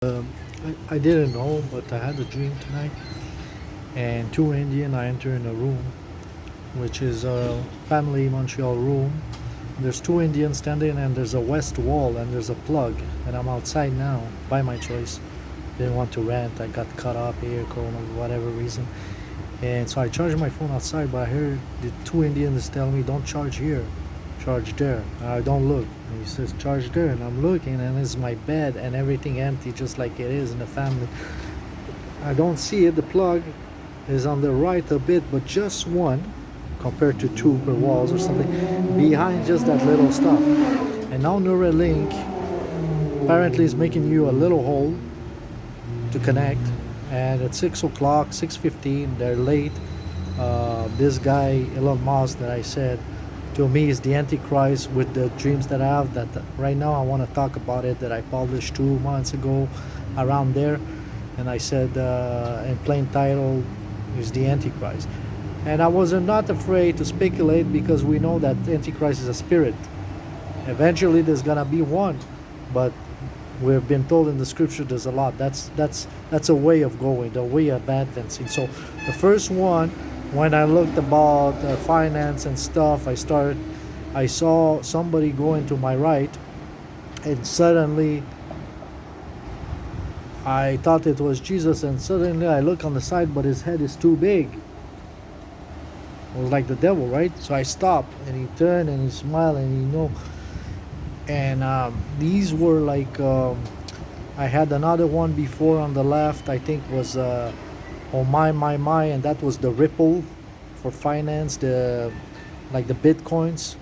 I didn't know, but I had a dream tonight, and two Indian. I enter in a room, which is a family Montreal room. There's two Indians standing, and there's a west wall, and there's a plug, and I'm outside now by my choice. Didn't want to rent. I got cut off here, corona, whatever reason, and so I charged my phone outside. But I heard the two Indians tell me, "Don't charge here, charge there." I don't look. And he says, "Charge there," and I'm looking, and it's my bed and everything empty, just like it is in the family. I don't see it. The plug is on the right a bit, but just one, compared to two per walls or something, behind just that little stuff. And now Neuralink apparently is making you a little hole to connect. And at 6 o'clock, 6:15, they're late. This guy, Elon Musk, that I said, to me is the Antichrist with the dreams that I have. That right now I want to talk about it. That I published 2 months ago, around there, and I said in plain title is the Antichrist. And I was not afraid to speculate because we know that Antichrist is a spirit. Eventually, there's gonna be one, but we've been told in the scripture there's a lot. That's a way of going, the way of advancing. So the first one, when I looked about finance and stuff, I saw somebody going to my right, and suddenly I thought it was Jesus, and suddenly I look on the side, but his head is too big. It was like the devil, right? So I stopped, and he turned and he smiled, and and these were like I had another one before on the left. I think was oh my, and that was the Ripple for finance, the like the bitcoins.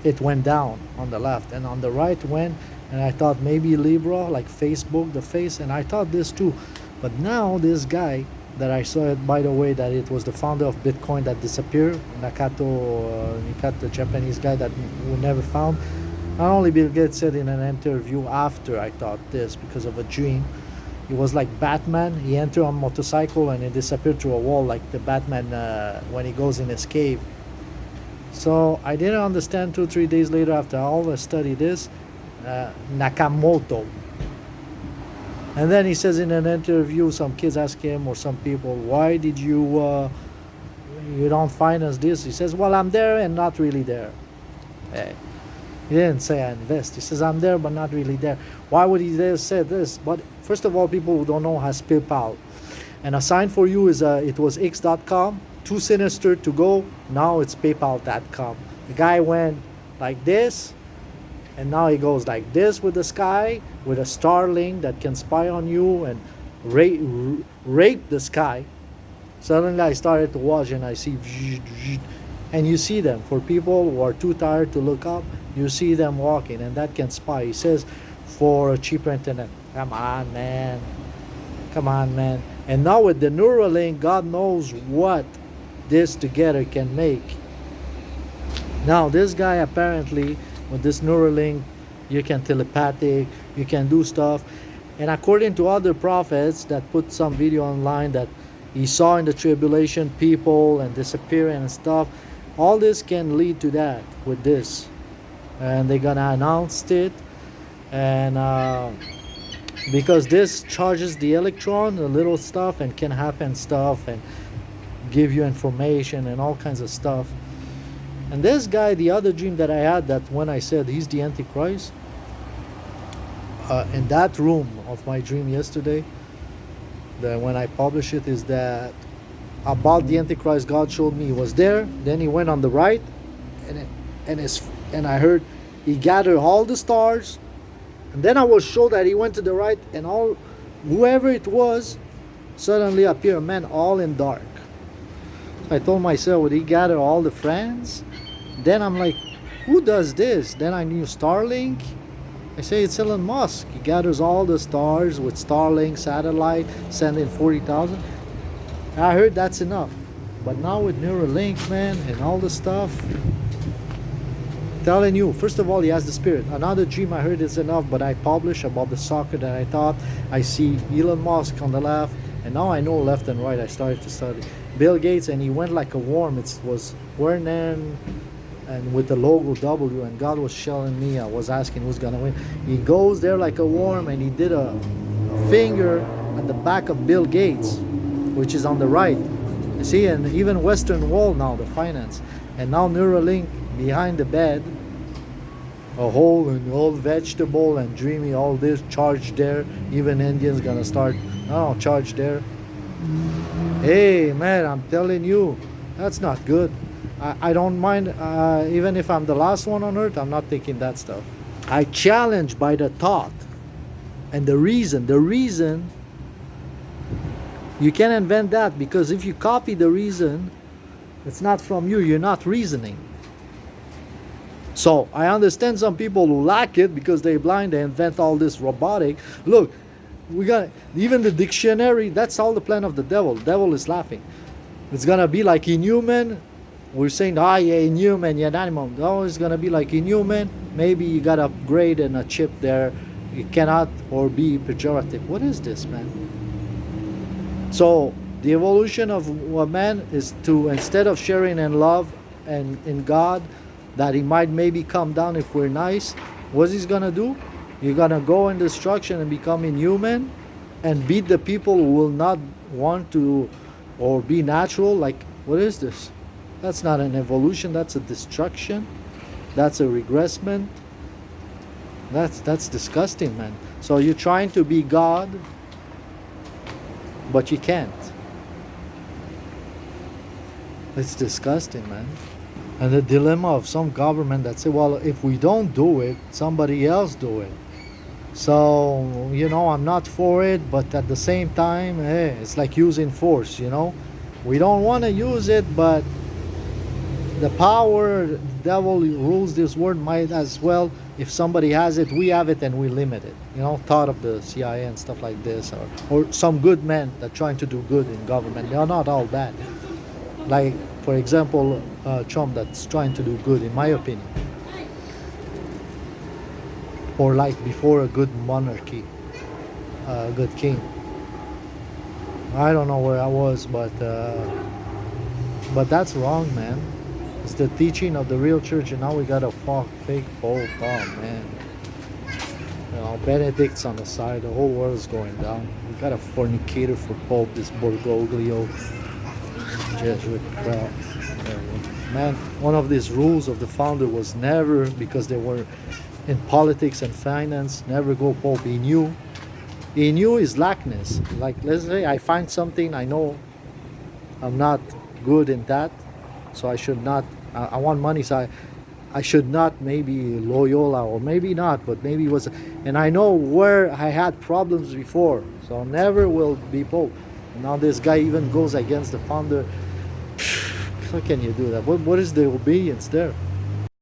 It went down on the left, and on the right went, and I thought maybe Libra, like Facebook, the face, and I thought this too. But now this guy that I saw it, by the way, that it was the founder of Bitcoin that disappeared, Nakato, the Japanese guy that we never found. Not only Bill Gates said in an interview after I thought this because of a dream. He was like Batman. He entered on a motorcycle and he disappeared through a wall like the Batman when he goes in his cave. So I didn't understand 2 3 days later after all I studied this, Nakamoto. And then he says in an interview, some kids ask him or some people, why did you don't finance this? He says, well, I'm there and not really there. Hey. He didn't say I invest. He says I'm there but not really there. Why would he dare say this? But first of all, people who don't know has PayPal. And a sign for you is it was X.com, too sinister to go. Now it's PayPal.com. The guy went like this, and now he goes like this with the sky, with a Starlink that can spy on you and rape the sky. Suddenly I started to watch and I see, and you see them. For people who are too tired to look up, you see them walking, and that can spy. He says for a cheaper internet. Come on, man. Come on, man. And now with the Neuralink, God knows what this together can make. Now this guy apparently with this Neuralink, you can telepathic, you can do stuff. And according to other prophets that put some video online that he saw in the tribulation people and disappearing and stuff, all this can lead to that with this. And they're gonna announce it, and because this charges the electron, the little stuff, and can happen stuff and give you information and all kinds of stuff. And this guy, the other dream that I had, that when I said he's the Antichrist, in that room of my dream yesterday, that when I published it, is that about the Antichrist, God showed me he was there. Then he went on the right, and I heard he gathered all the stars, and then I was shown that he went to the right, and all whoever it was suddenly appeared, man, all in dark. So I told myself, would he gather all the friends? Then I'm like, who does this? Then I knew Starlink. I say it's Elon Musk. He gathers all the stars with Starlink satellite, sending 40,000. I heard that's enough. But now with Neuralink, man, and all the stuff, telling you, first of all, he has the spirit. Another dream I heard is enough, but I published about the soccer that I thought I see Elon Musk on the left, and now I know left and right. I started to study Bill Gates, and he went like a worm. It was Werner, and with the logo W, and God was showing me. I was asking who's gonna win. He goes there like a worm, and he did a finger at the back of Bill Gates, which is on the right. You see, and even Western Wall now, the finance. And now Neuralink behind the bed, a whole and all vegetable and dreamy, all this charged there. Even Indians gonna start, oh, charged there. Hey man, I'm telling you, that's not good. I don't mind, even if I'm the last one on earth, I'm not taking that stuff. I challenge by the thought and the reason. The reason, you can invent that, because if you copy the reason, it's not from you, you're not reasoning. So I understand some people who lack it because they're blind, they invent all this robotic. Look, we got even the dictionary, that's all the plan of the devil. The devil is laughing. It's gonna be like inhuman. We're saying, yeah, inhuman, you're an animal. No, it's gonna be like inhuman. Maybe you got a grade and a chip there. You cannot or be pejorative. What is this, man? So the evolution of a man is to, instead of sharing in love and in God, that he might maybe come down if we're nice, what's he's gonna do? You're gonna go in destruction and become inhuman and beat the people who will not want to or be natural. Like, what is this? That's not an evolution, that's a destruction. That's a regressment. That's disgusting, man. So you're trying to be God, but you can't. It's disgusting, man. And the dilemma of some government that say, well, if we don't do it, somebody else do it. So, you know, I'm not for it, but at the same time, hey, it's like using force, you know. We don't want to use it, but the power, the devil rules this world, might as well, if somebody has it, we have it, and we limit it. You know, thought of the CIA and stuff like this, or some good men that are trying to do good in government. They are not all bad. Like, for example, Trump that's trying to do good, in my opinion. Or like before, a good monarchy, a good king. I don't know where I was, but that's wrong, man. It's the teaching of the real church, and now we got a fake pope. Oh man, you know, Benedict's on the side. The whole world's going down. We got a fornicator for pope. This Bergoglio, Jesuit crap. Man, one of these rules of the founder was never, because they were in politics and finance, never go pope. He knew his lackness. Like, let's say I find something, I know I'm not good in that, so I should not, I want money, so I should not, maybe Loyola, or maybe not, but maybe it was, and I know where I had problems before, so never will be pope. And now this guy even goes against the founder. How can you do that? What is the obedience there?